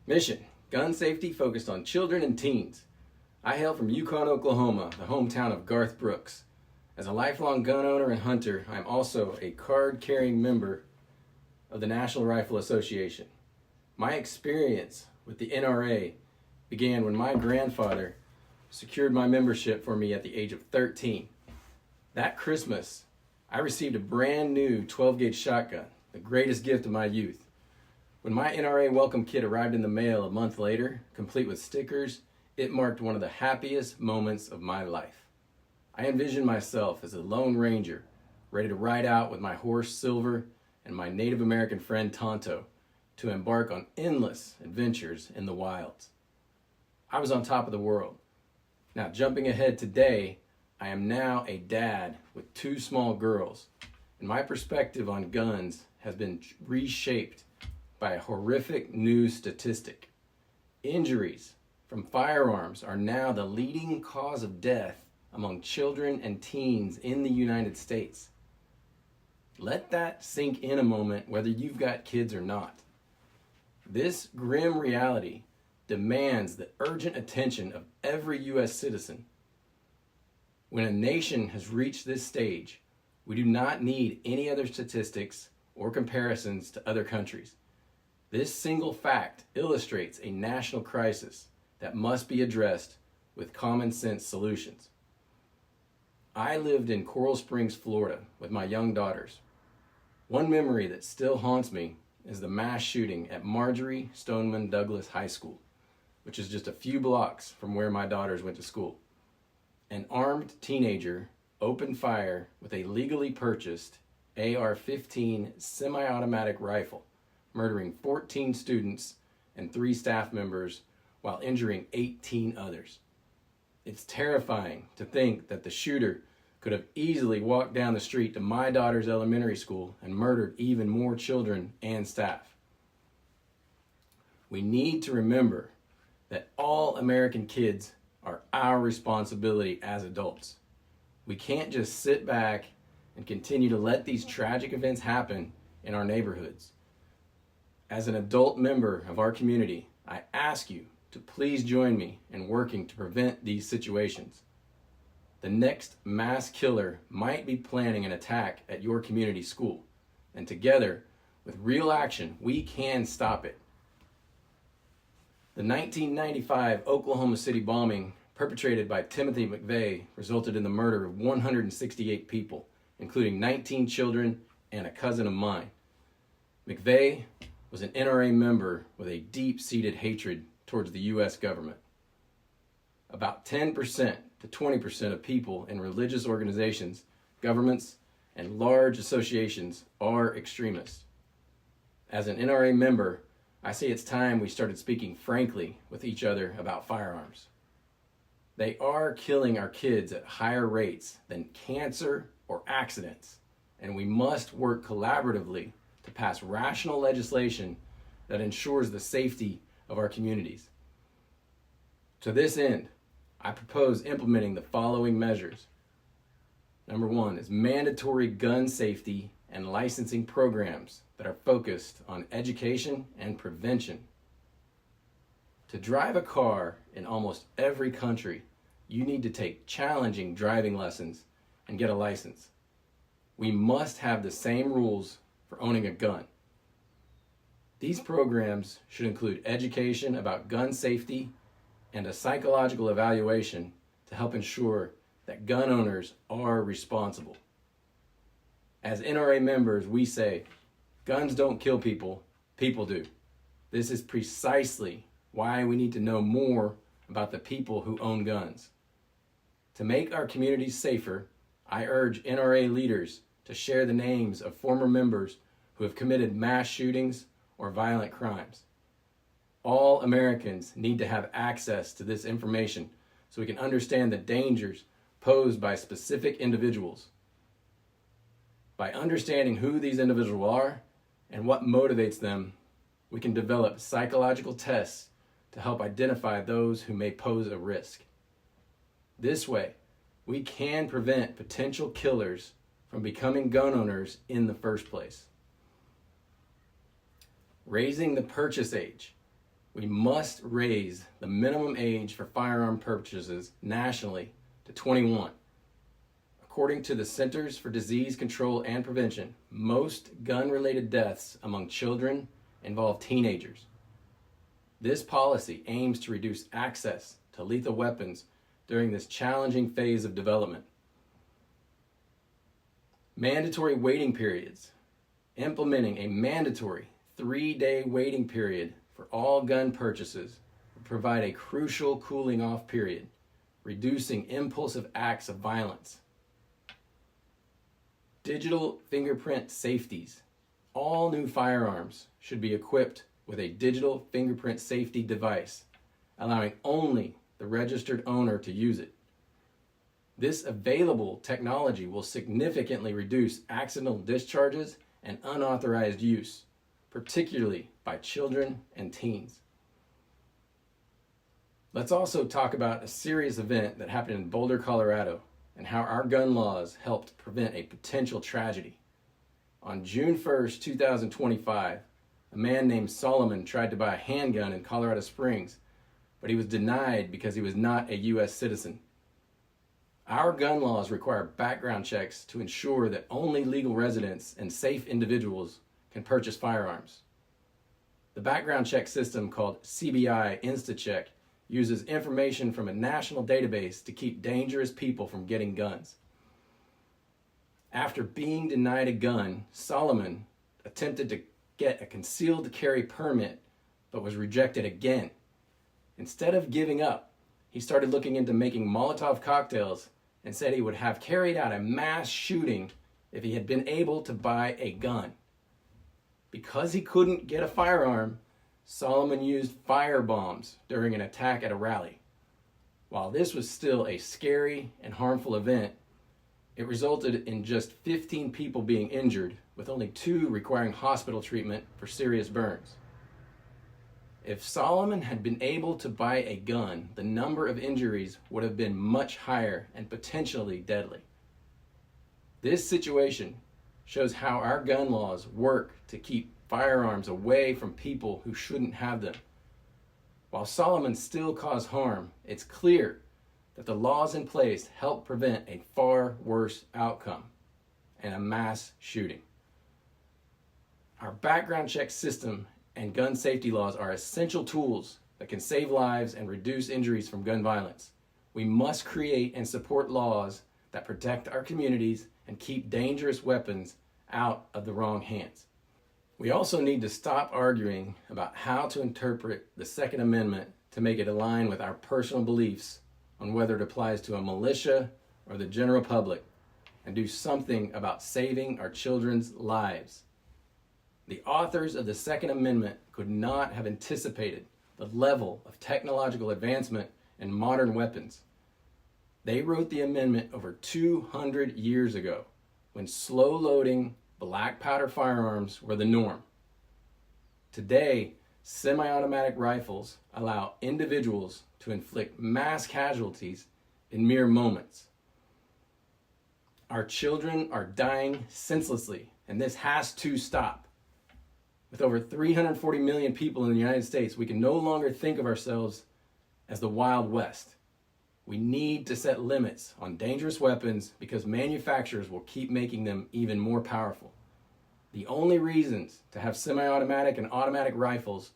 Mission: gun safety focused on children and teens. I hail from Yukon, Oklahoma, the hometown of Garth Brooks. As a lifelong gun owner and hunter, I am also a card-carrying member of the National Rifle Association. My experience with the NRA began when my grandfather secured my membership for me at the age of 13. That Christmas, I received a brand new 12-gauge shotgun, the greatest gift of my youth. When my NRA welcome kit arrived in the mail a month later, complete with stickers, it marked one of the happiest moments of my life. I envisioned myself as a Lone Ranger, ready to ride out with my horse Silver and my Native American friend Tonto to embark on endless adventures in the wilds. I was on top of the world. Now, jumping ahead today, I am now a dad with 2 small girls, and my perspective on guns has been reshaped by a horrific new statistic. Injuries from firearms are now the leading cause of death among children and teens in the United States. Let that sink in a moment, whether you've got kids or not. This grim reality demands the urgent attention of every U.S. citizen. When a nation has reached this stage, we do not need any other statistics or comparisons to other countries. This single fact illustrates a national crisis that must be addressed with common sense solutions. I lived in Coral Springs, Florida with my young daughters. One memory that still haunts me is the mass shooting at Marjory Stoneman Douglas High School, which is just a few blocks from where my daughters went to school. An armed teenager opened fire with a legally purchased AR-15 semi-automatic rifle, murdering 14 students and 3 staff members while injuring 18 others. It's terrifying to think that the shooter could have easily walked down the street to my daughter's elementary school and murdered even more children and staff. We need to remember that all American kids are our responsibility as adults. We can't just sit back and continue to let these tragic events happen in our neighborhoods. As an adult member of our community, I ask you to please join me in working to prevent these situations. The next mass killer might be planning an attack at your community school, and together, with real action, we can stop it. The 1995 Oklahoma City bombing perpetrated by Timothy McVeigh resulted in the murder of 168 people, including 19 children and a cousin of mine. McVeigh was an NRA member with a deep-seated hatred towards the U.S. government. About 10% to 20% of people in religious organizations, governments, and large associations are extremists. As an NRA member, I say it's time we started speaking frankly with each other about firearms. They are killing our kids at higher rates than cancer or accidents, and we must work collaboratively to pass rational legislation that ensures the safety of our communities. To this end, I propose implementing the following measures. Number 1 is mandatory gun safety and licensing programs that are focused on education and prevention. To drive a car in almost every country, you need to take challenging driving lessons and get a license. We must have the same rules for owning a gun. These programs should include education about gun safety and a psychological evaluation to help ensure that gun owners are responsible. As NRA members, we say, guns don't kill people, people do. This is precisely why we need to know more about the people who own guns. To make our communities safer, I urge NRA leaders to share the names of former members who have committed mass shootings or violent crimes. All Americans need to have access to this information so we can understand the dangers posed by specific individuals. By understanding who these individuals are and what motivates them, we can develop psychological tests to help identify those who may pose a risk. This way, we can prevent potential killers from becoming gun owners in the first place. Raising the purchase age. We must raise the minimum age for firearm purchases nationally to 21. According to the Centers for Disease Control and Prevention, most gun-related deaths among children involve teenagers. This policy aims to reduce access to lethal weapons during this challenging phase of development. Mandatory waiting periods. Implementing a mandatory 3-day waiting period for all gun purchases will provide a crucial cooling off period, reducing impulsive acts of violence. Digital fingerprint safeties. All new firearms should be equipped with a digital fingerprint safety device, allowing only the registered owner to use it. This available technology will significantly reduce accidental discharges and unauthorized use, particularly by children and teens. Let's also talk about a serious event that happened in Boulder, Colorado, and how our gun laws helped prevent a potential tragedy. On June 1st, 2025, a man named Solomon tried to buy a handgun in Colorado Springs, but he was denied because he was not a U.S. citizen. Our gun laws require background checks to ensure that only legal residents and safe individuals can purchase firearms. The background check system, called CBI InstaCheck, uses information from a national database to keep dangerous people from getting guns. After being denied a gun, Solomon attempted to get a concealed carry permit, but was rejected again. Instead of giving up, he started looking into making Molotov cocktails and said he would have carried out a mass shooting if he had been able to buy a gun. Because he couldn't get a firearm, Solomon used fire bombs during an attack at a rally. While this was still a scary and harmful event, it resulted in just 15 people being injured, with only 2 requiring hospital treatment for serious burns. If Solomon had been able to buy a gun, the number of injuries would have been much higher and potentially deadly. This situation shows how our gun laws work to keep firearms away from people who shouldn't have them. While Solomon still caused harm, it's clear that the laws in place help prevent a far worse outcome and a mass shooting. Our background check system and gun safety laws are essential tools that can save lives and reduce injuries from gun violence. We must create and support laws that protect our communities and keep dangerous weapons out of the wrong hands. We also need to stop arguing about how to interpret the Second Amendment to make it align with our personal beliefs on whether it applies to a militia or the general public, and do something about saving our children's lives. The authors of the Second Amendment could not have anticipated the level of technological advancement in modern weapons. They wrote the amendment over 200 years ago, when slow-loading black powder firearms were the norm. Today, semi-automatic rifles allow individuals to inflict mass casualties in mere moments. Our children are dying senselessly, and this has to stop. With over 340 million people in the United States, we can no longer think of ourselves as the Wild West. We need to set limits on dangerous weapons because manufacturers will keep making them even more powerful. The only reasons to have semi-automatic and automatic rifles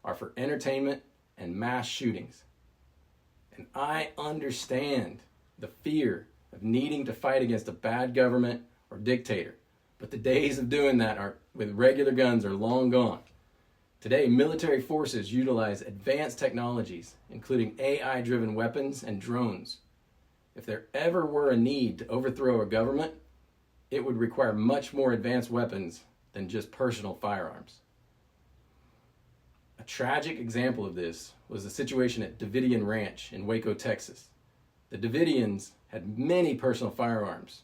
are for entertainment and mass shootings. And I understand the fear of needing to fight against a bad government or dictator, but the days of doing that with regular guns are long gone. Today, military forces utilize advanced technologies, including AI-driven weapons and drones. If there ever were a need to overthrow a government, it would require much more advanced weapons than just personal firearms. A tragic example of this was the situation at Davidian Ranch in Waco, Texas. The Davidians had many personal firearms,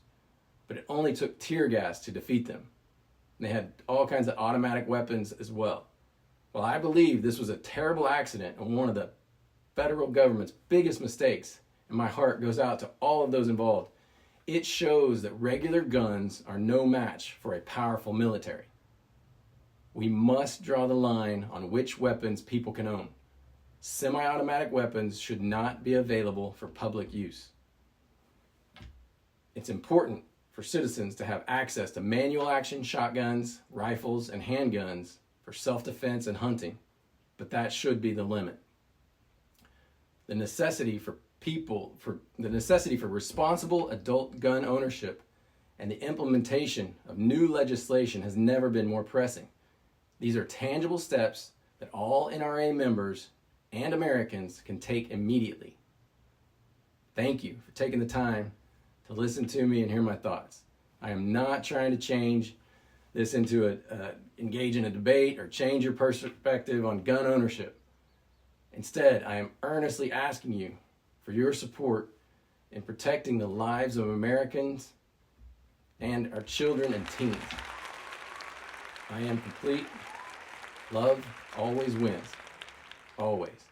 but it only took tear gas to defeat them. And they had all kinds of automatic weapons as well. Well, I believe this was a terrible accident and one of the federal government's biggest mistakes, and my heart goes out to all of those involved. It shows that regular guns are no match for a powerful military. We must draw the line on which weapons people can own. Semi-automatic weapons should not be available for public use. It's important for citizens to have access to manual action shotguns, rifles, and handguns for self-defense and hunting, but that should be the limit. The necessity for responsible adult gun ownership and the implementation of new legislation has never been more pressing. These are tangible steps that all NRA members and Americans can take immediately. Thank you for taking the time to listen to me and hear my thoughts. I am not trying to change this into engage in a debate or change your perspective on gun ownership. Instead, I am earnestly asking you for your support in protecting the lives of Americans and our children and teens. I am complete. Love always wins. Always.